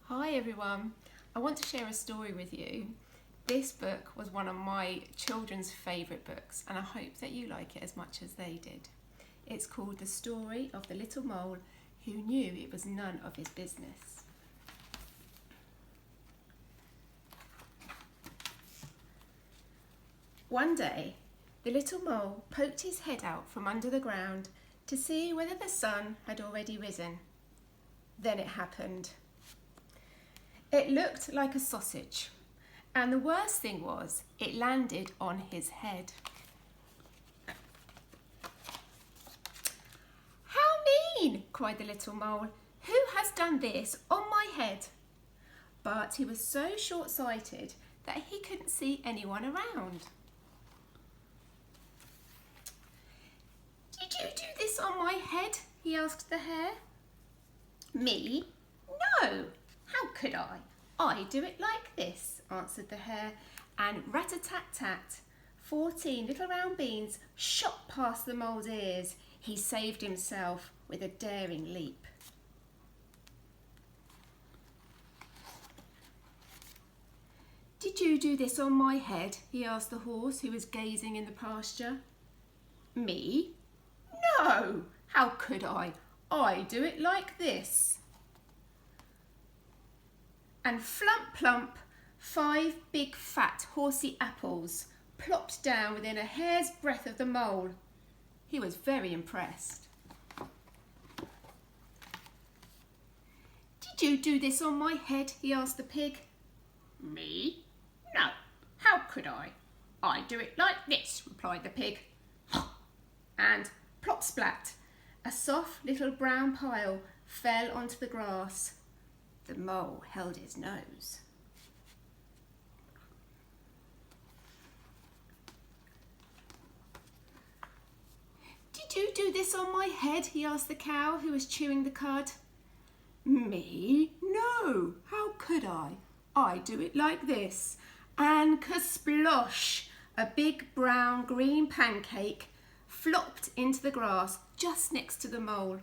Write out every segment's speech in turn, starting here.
Hi everyone, I want to share a story with you. This book was one of my children's favourite books and I hope that you like it as much as they did. It's called The Story of the Little Mole Who Knew It Was None of His Business. One day, the little mole poked his head out from under the ground to see whether the sun had already risen. Then it happened. It looked like a sausage, and the worst thing was it landed on his head. "How mean!" cried the little mole. "Who has done this on my head?" But he was so short-sighted that he couldn't see anyone around. "Did you do this on my head?" he asked the hare. "Me? No! How could I? I do it like this," answered the hare, and rat-a-tat-tat, 14 little round beans shot past the mole's ears. He saved himself with a daring leap. "Did you do this on my head?" he asked the horse, who was gazing in the pasture. "Me? No! How could I? I do it like this." And flump plump, 5 big fat horsey apples plopped down within a hair's breadth of the mole. He was very impressed. "Did you do this on my head?" he asked the pig. "Me? No, how could I? I do it like this," replied the pig. And plop splat, a soft little brown pile fell onto the grass. The mole held his nose. "Did you do this on my head?" he asked the cow, who was chewing the cud. "Me? No, how could I? I do it like this." And kersplosh, a big brown green pancake flopped into the grass just next to the mole.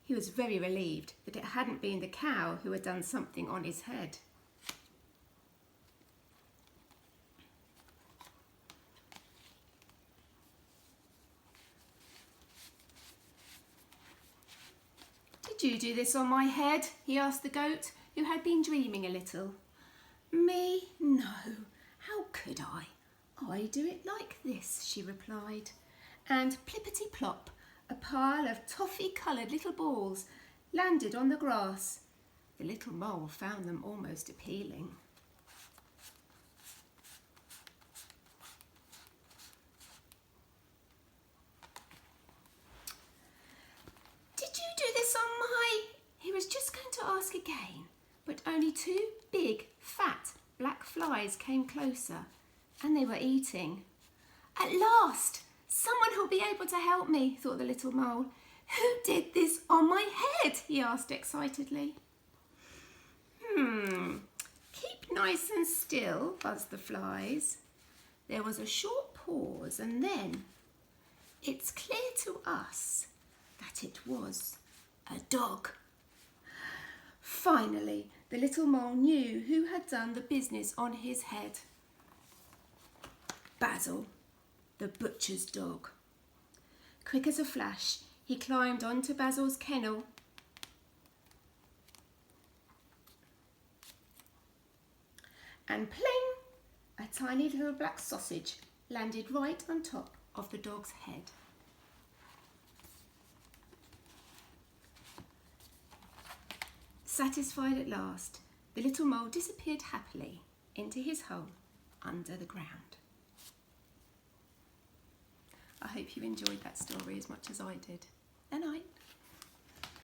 He was very relieved that it hadn't been the cow who had done something on his head. "Did you do this on my head?" he asked the goat, who had been dreaming a little. "Me? No, how could I? I do it like this," she replied. And plippity plop, a pile of toffee-coloured little balls landed on the grass. The little mole found them almost appealing. "Did you do this on my—" He was just going to ask again, but only 2 big, fat, black flies came closer, and they were eating. "At last! Someone who'll be able to help me," thought the little mole. "Who did this on my head?" he asked excitedly. Keep nice and still," buzzed the flies. There was a short pause, and then, "It's clear to us that it was a dog." Finally, the little mole knew who had done the business on his head. Basil, the butcher's dog. Quick as a flash, he climbed onto Basil's kennel. And pling! A tiny little black sausage landed right on top of the dog's head. Satisfied at last, the little mole disappeared happily into his hole under the ground. I hope you enjoyed that story as much as I did. Good night.